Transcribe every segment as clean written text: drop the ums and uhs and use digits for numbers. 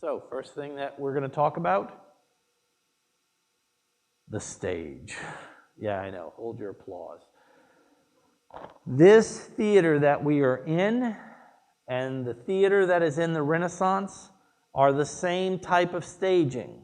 So, first thing that we're going to talk about, the stage. Yeah, I know. Hold your applause. This theater that we are in and the theater that is in the Renaissance are the same type of staging.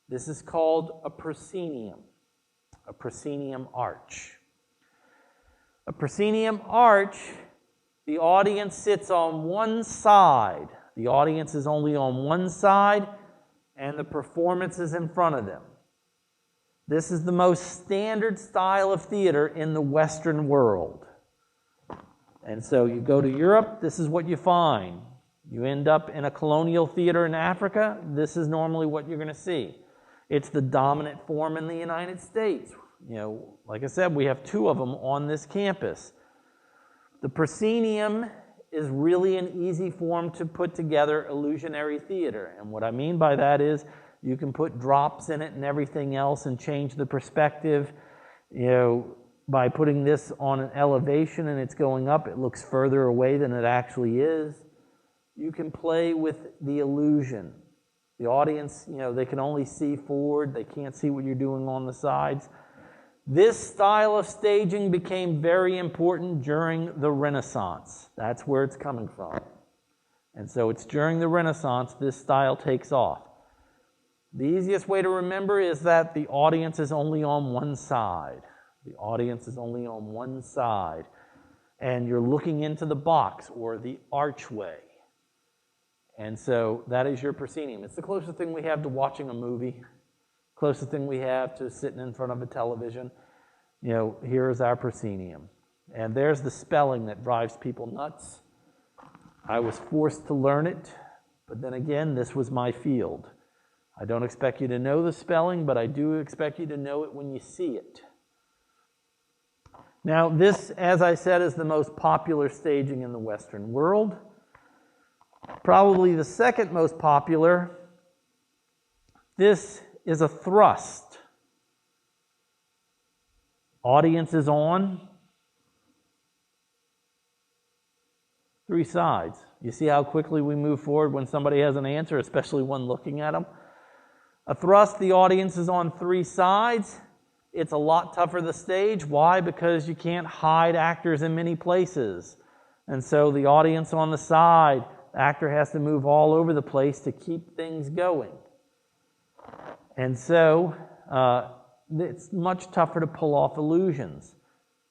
This is called a proscenium arch. A proscenium arch, the audience sits on one side. The audience is only on one side, and the performance is in front of them. This is the most standard style of theater in the Western world. And so you go to Europe, this is what you find. You end up in a colonial theater in Africa, this is normally what you're going to see. It's the dominant form in the United States. You know, like I said, we have 2 of them on this campus. The proscenium is really an easy form to put together illusionary theater. And what I mean by that is you can put drops in it and everything else and change the perspective. You know, by putting this on an elevation and it's going up, it looks further away than it actually is. You can play with the illusion. The audience, you know, they can only see forward. They can't see what you're doing on the sides. This style of staging became very important during the Renaissance. That's where it's coming from. And so it's during the Renaissance this style takes off. The easiest way to remember is that the audience is only on one side. The audience is only on one side. And you're looking into the box or the archway. And so that is your proscenium. It's the closest thing we have to watching a movie. Closest thing we have to sitting in front of a television. You know, here's our proscenium. And there's the spelling that drives people nuts. I was forced to learn it, but then again, this was my field. I don't expect you to know the spelling, but I do expect you to know it when you see it. Now, this, as I said, is the most popular staging in the Western world. Probably the second most popular. This is a thrust. Audience is on 3 sides. You see how quickly we move forward when somebody has an answer, especially one looking at them? A thrust, the audience is on 3 sides. It's a lot tougher to stage. Why? Because you can't hide actors in many places. And so the audience on the side, the actor has to move all over the place to keep things going. And so it's much tougher to pull off illusions.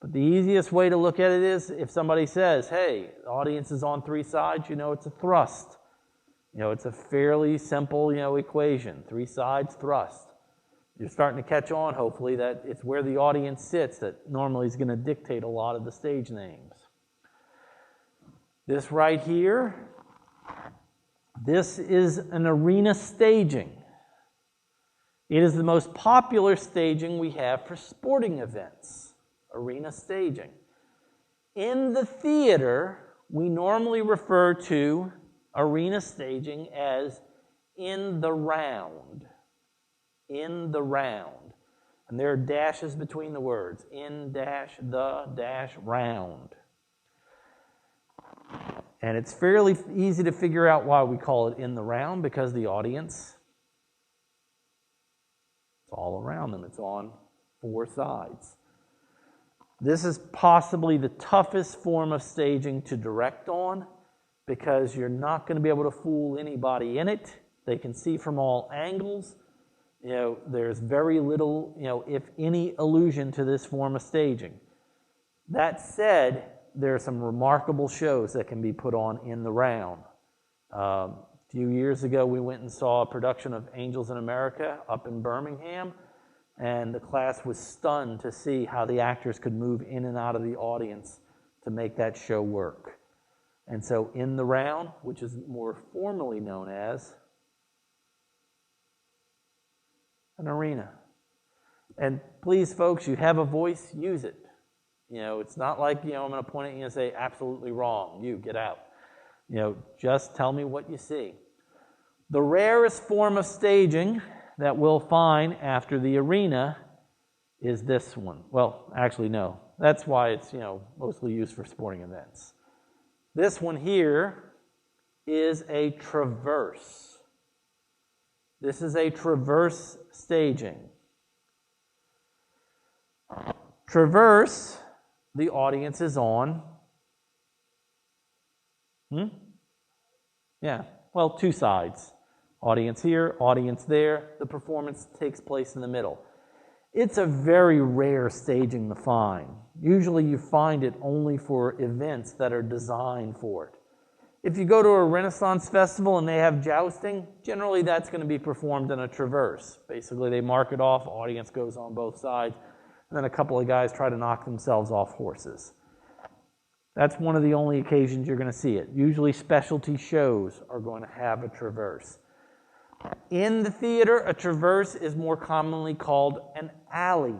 But the easiest way to look at it is if somebody says, hey, the audience is on 3 sides, you know it's a thrust. You know, it's a fairly simple, you know, equation. 3 sides, thrust. You're starting to catch on, hopefully, that it's where the audience sits that normally is going to dictate a lot of the stage names. This right here, this is an arena staging. It is the most popular staging we have for sporting events, arena staging. In the theater, we normally refer to arena staging as in the round. In the round. And there are dashes between the words. In dash the dash round. And it's fairly easy to figure out why we call it in the round, because the audience, it's all around them. It's on 4 sides. This is possibly the toughest form of staging to direct on, because you're not going to be able to fool anybody in it. They can see from all angles. You know, there's very little, you know, if any, illusion to this form of staging. That said, there are some remarkable shows that can be put on in the round. A few years ago, we went and saw a production of Angels in America up in Birmingham, and the class was stunned to see how the actors could move in and out of the audience to make that show work. And so in the round, which is more formally known as an arena. And please, folks, you have a voice, use it. You know, it's not like, you know, I'm going to point at you and say, absolutely wrong, you, get out. You know, just tell me what you see. The rarest form of staging that we'll find after the arena is this one. Well, actually, no. That's why it's, you know, mostly used for sporting events. This one here is a traverse. This is a traverse staging. Traverse, the audience is on. Yeah, well, two sides. Audience here, audience there. The performance takes place in the middle. It's a very rare staging to find. Usually you find it only for events that are designed for it. If you go to a Renaissance festival and they have jousting, generally that's going to be performed in a traverse. Basically they mark it off, audience goes on both sides, and then a couple of guys try to knock themselves off horses. That's one of the only occasions you're going to see it. Usually specialty shows are going to have a traverse. In the theater, a traverse is more commonly called an alley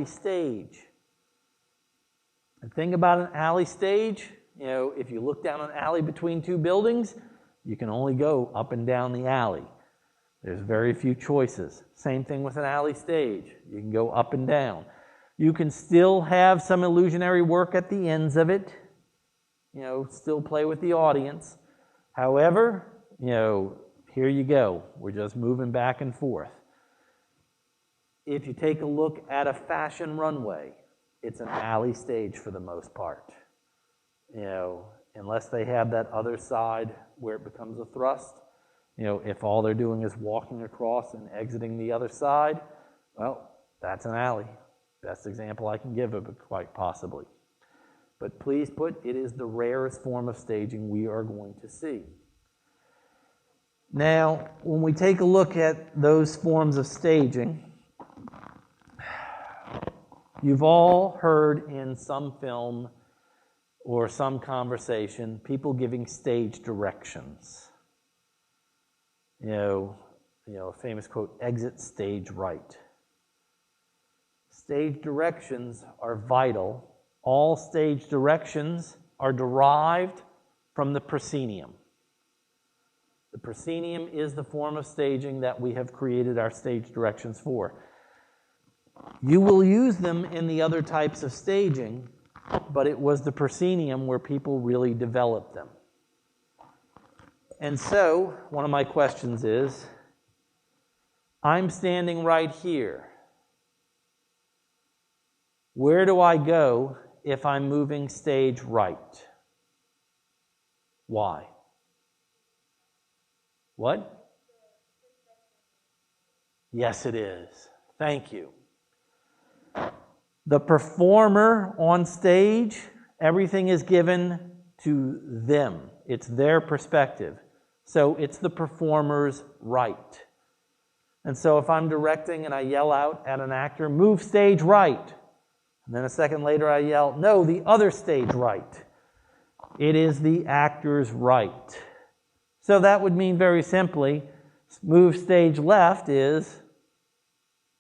stage. The thing about an alley stage, if you look down an alley between two buildings, you can only go up and down the alley. There's very few choices. Same thing with an alley stage. You can go up and down. You can still have some illusionary work at the ends of it, still play with the audience. However, here you go. We're just moving back and forth. If you take a look at a fashion runway, it's an alley stage for the most part. Unless they have that other side where it becomes a thrust, if all they're doing is walking across and exiting the other side, well, that's an alley. Best example I can give of it, quite possibly. But please put, it is the rarest form of staging we are going to see. Now, when we take a look at those forms of staging, you've all heard in some film or some conversation people giving stage directions. A famous quote, exit stage right. Stage directions are vital. All stage directions are derived from the proscenium. The proscenium is the form of staging that we have created our stage directions for. You will use them in the other types of staging, but it was the proscenium where people really developed them. And so, one of my questions is, I'm standing right here. Where do I go if I'm moving stage right? Why? What? Yes, it is. Thank you. The performer on stage, everything is given to them. It's their perspective. So it's the performer's right. And so if I'm directing and I yell out at an actor, move stage right, and then a second later I yell, no, the other stage right. It is the actor's right. So that would mean very simply, move stage left is,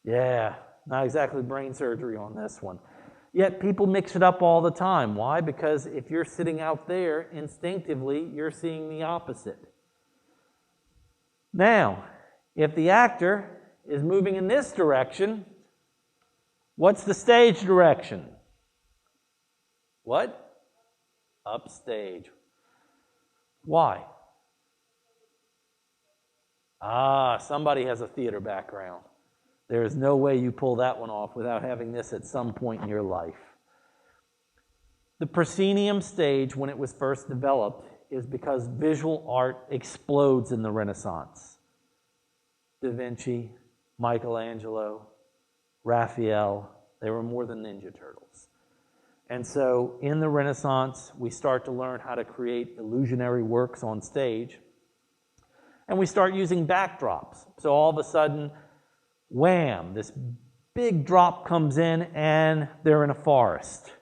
not exactly brain surgery on this one. Yet people mix it up all the time. Why? Because if you're sitting out there, instinctively, you're seeing the opposite. Now, if the actor is moving in this direction, what's the stage direction? What? Upstage. Why? Somebody has a theater background. There is no way you pull that one off without having this at some point in your life. The proscenium stage, when it was first developed, is because visual art explodes in the Renaissance. Da Vinci, Michelangelo, Raphael, they were more than Ninja Turtles. And so in the Renaissance, we start to learn how to create illusionary works on stage. And we start using backdrops. So all of a sudden, wham, this big drop comes in and they're in a forest.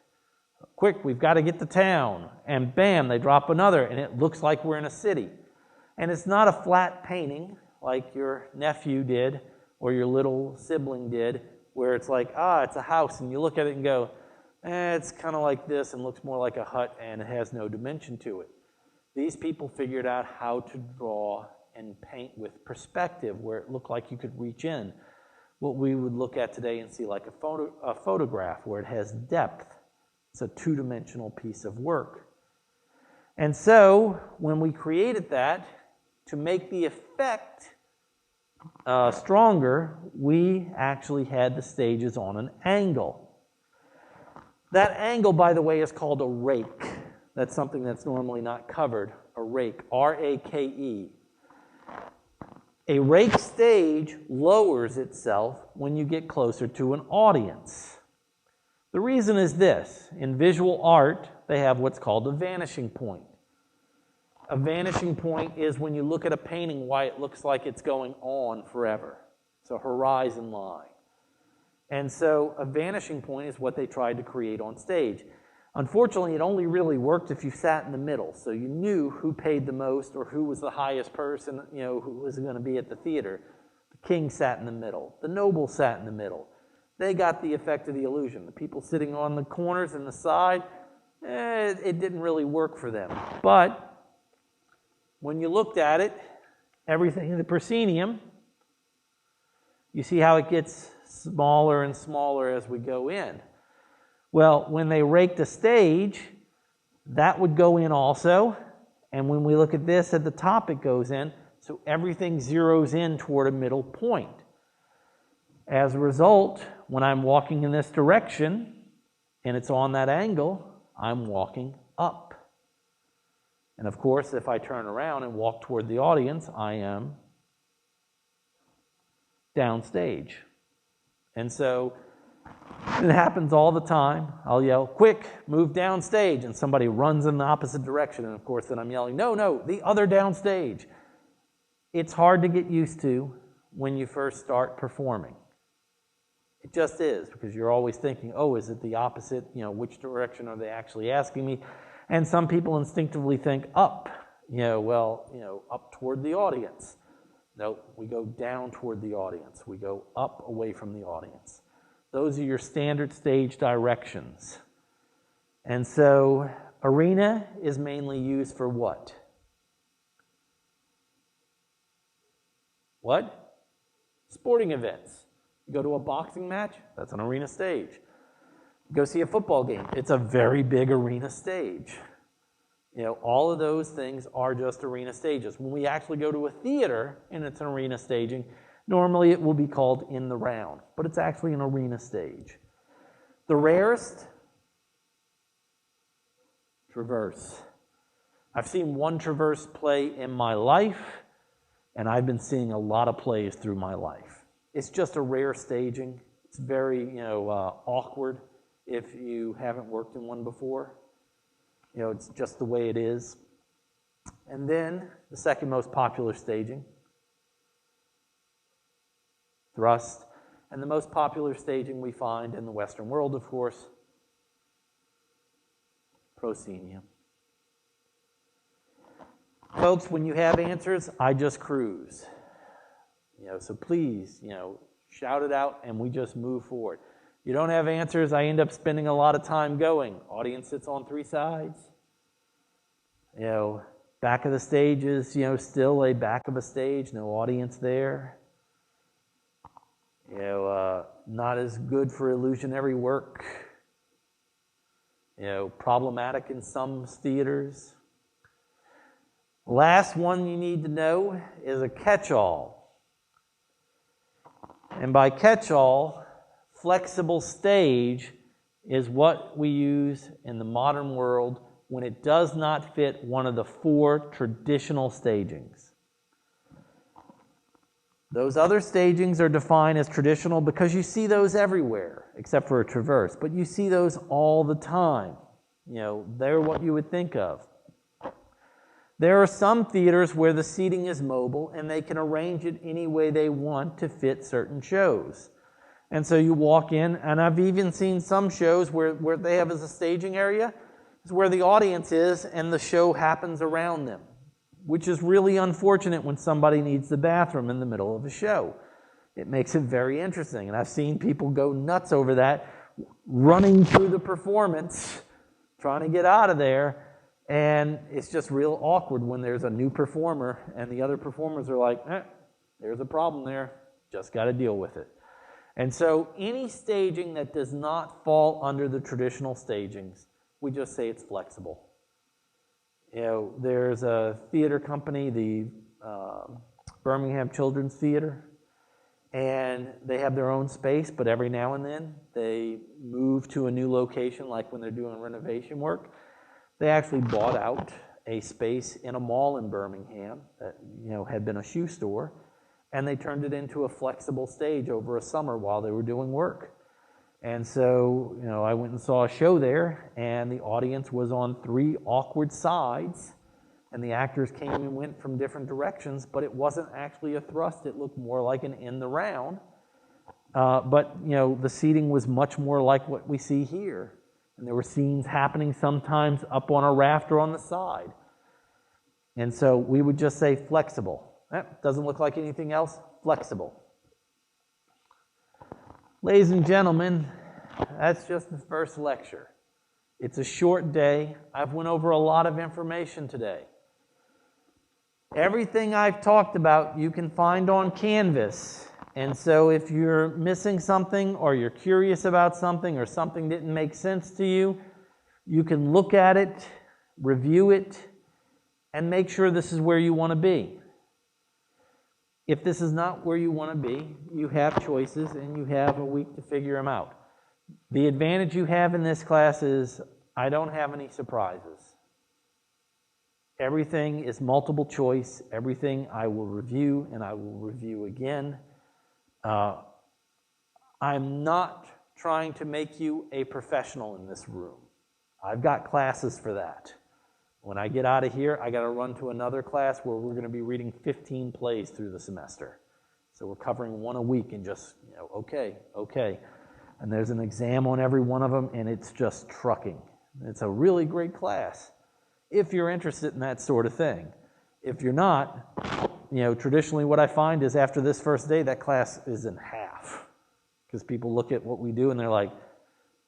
Quick, we've got to get to town. And bam, they drop another and it looks like we're in a city. And it's not a flat painting like your nephew did or your little sibling did, where it's like, it's a house, and you look at it and go, it's kind of like this and looks more like a hut and it has no dimension to it. These people figured out how to draw and paint with perspective where it looked like you could reach in. What we would look at today and see like a photograph where it has depth. It's a two-dimensional piece of work. And so when we created that, to make the effect stronger, we actually had the stages on an angle. That angle, by the way, is called a rake. That's something that's normally not covered, a rake, R-A-K-E. A rake stage lowers itself when you get closer to an audience. The reason is this: in visual art, they have what's called a vanishing point. A vanishing point is when you look at a painting why it looks like it's going on forever. It's a horizon line. And so a vanishing point is what they tried to create on stage. Unfortunately, it only really worked if you sat in the middle, so you knew who paid the most or who was the highest person, who was going to be at the theater. The king sat in the middle. The noble sat in the middle. They got the effect of the illusion. The people sitting on the corners and the side, it didn't really work for them. But when you looked at it, everything in the proscenium, you see how it gets smaller and smaller as we go in. Well, when they raked a stage, that would go in also. And when we look at this, at the top it goes in. So everything zeroes in toward a middle point. As a result, when I'm walking in this direction, and it's on that angle, I'm walking up. And of course, if I turn around and walk toward the audience, I am downstage. And so it happens all the time. I'll yell, "Quick, move downstage," and somebody runs in the opposite direction. And of course, then I'm yelling, "No, the other downstage." It's hard to get used to when you first start performing. It just is, because you're always thinking, oh, is it the opposite? Which direction are they actually asking me? And some people instinctively think up, up toward the audience. No, we go down toward the audience. We go up away from the audience. Those are your standard stage directions. And so arena is mainly used for what? What? Sporting events. You go to a boxing match, that's an arena stage. You go see a football game, it's a very big arena stage. All of those things are just arena stages. When we actually go to a theater and it's an arena staging, normally it will be called in the round, but it's actually an arena stage. The rarest, traverse. I've seen one traverse play in my life, and I've been seeing a lot of plays through my life. It's just a rare staging. It's very, awkward if you haven't worked in one before. It's just the way it is. And then the second most popular staging, thrust. And the most popular staging we find in the Western world, of course, proscenium. Folks, when you have answers, I just cruise. So please, shout it out and we just move forward. You don't have answers, I end up spending a lot of time going. Audience sits on three sides. Back of the stage is, still a back of a stage, no audience there. Not as good for illusionary work. Problematic in some theaters. Last one you need to know is a catch-all. And by catch-all, flexible stage is what we use in the modern world when it does not fit one of the four traditional stagings. Those other stagings are defined as traditional because you see those everywhere, except for a traverse, but you see those all the time. They're what you would think of. There are some theaters where the seating is mobile and they can arrange it any way they want to fit certain shows. And so you walk in, and I've even seen some shows where they have as a staging area is where the audience is and the show happens around them, which is really unfortunate when somebody needs the bathroom in the middle of a show. It makes it very interesting, and I've seen people go nuts over that, running through the performance, trying to get out of there. And it's just real awkward when there's a new performer and the other performers are like, there's a problem there, just got to deal with it. And so any staging that does not fall under the traditional stagings, we just say it's flexible. There's a theater company, the Birmingham Children's Theater. and they have their own space, but every now and then they move to a new location, like when they're doing renovation work. They actually bought out a space in a mall in Birmingham that had been a shoe store, and they turned it into a flexible stage over a summer while they were doing work. And so, I went and saw a show there, and the audience was on 3 awkward sides, and the actors came and went from different directions, but it wasn't actually a thrust. It looked more like an in the round. But the seating was much more like what we see here. And there were scenes happening sometimes up on a raft or on the side. And so we would just say flexible. Doesn't look like anything else. Flexible. Ladies and gentlemen, that's just the first lecture. It's a short day. I've went over a lot of information today. Everything I've talked about you can find on Canvas. And so if you're missing something or you're curious about something or something didn't make sense to you, you can look at it, review it, and make sure this is where you want to be. If this is not where you want to be, you have choices and you have a week to figure them out. The advantage you have in this class is I don't have any surprises. Everything is multiple choice. Everything I will review and I will review again. I'm not trying to make you a professional in this room. I've got classes for that. When I get out of here, I got to run to another class where we're going to be reading 15 plays through the semester. So we're covering 1 a week and just, okay. And there's an exam on every one of them, and it's just trucking. It's a really great class if you're interested in that sort of thing. If you're not, traditionally what I find is after this first day, that class is in half. Because people look at what we do and they're like,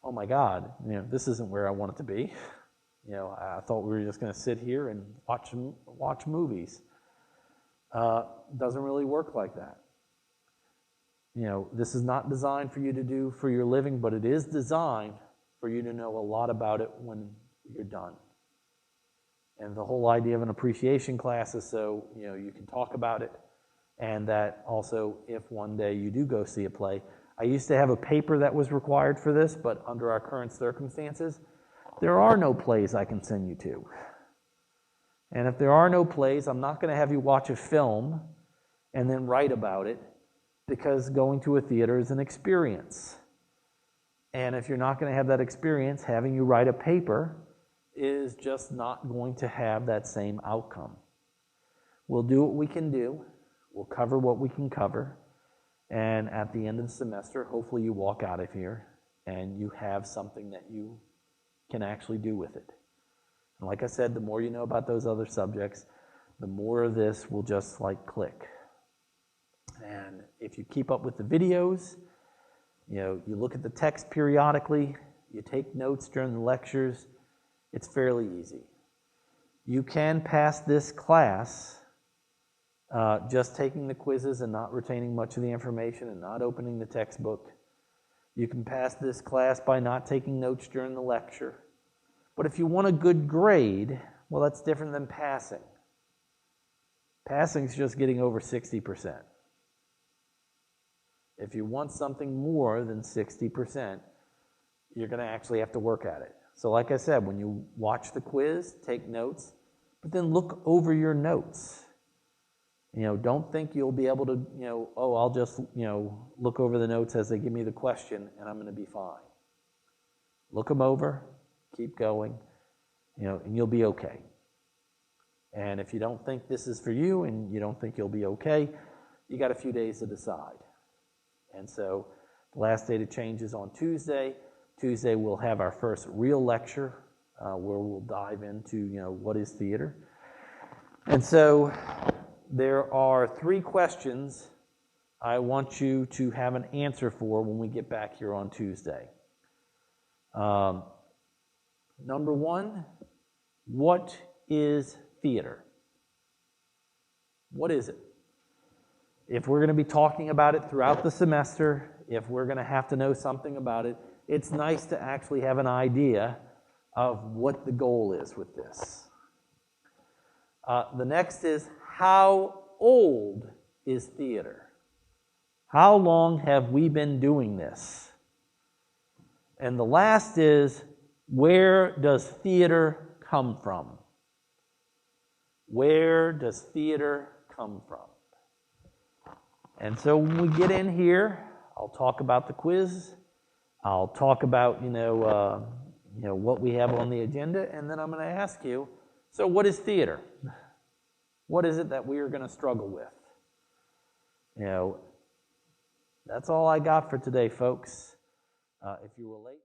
oh my God, this isn't where I want it to be. I thought we were just going to sit here and watch movies. Doesn't really work like that. This is not designed for you to do for your living, but it is designed for you to know a lot about it when you're done. And the whole idea of an appreciation class is so you can talk about it, and that also if one day you do go see a play. I used to have a paper that was required for this, but under our current circumstances, there are no plays I can send you to. And if there are no plays, I'm not going to have you watch a film and then write about it, because going to a theater is an experience. And if you're not going to have that experience, having you write a paper is just not going to have that same outcome. We'll do what we can do. We'll cover what we can cover. And at the end of the semester, hopefully you walk out of here and you have something that you can actually do with it. And like I said, the more you know about those other subjects, the more of this will just click. And if you keep up with the videos, you look at the text periodically, you take notes during the lectures, it's fairly easy. You can pass this class just taking the quizzes and not retaining much of the information and not opening the textbook. You can pass this class by not taking notes during the lecture. But if you want a good grade, well, that's different than passing. Passing is just getting over 60%. If you want something more than 60%, you're going to actually have to work at it. So like I said, when you watch the quiz, take notes, but then look over your notes. Don't think you'll be able to, I'll just, look over the notes as they give me the question and I'm going to be fine. Look them over, keep going, and you'll be okay. And if you don't think this is for you and you don't think you'll be okay, you got a few days to decide. And so the last day to change is on Tuesday. Tuesday we'll have our first real lecture where we'll dive into, what is theater. And so there are 3 questions I want you to have an answer for when we get back here on Tuesday. Number 1, what is theater? What is it? If we're going to be talking about it throughout the semester, if we're going to have to know something about it, it's nice to actually have an idea of what the goal is with this. The next is, how old is theater? How long have we been doing this? And the last is, where does theater come from? Where does theater come from? And so when we get in here, I'll talk about the quiz. I'll talk about, what we have on the agenda, and then I'm going to ask you, so what is theater? What is it that we are going to struggle with? That's all I got for today, folks. If you relate...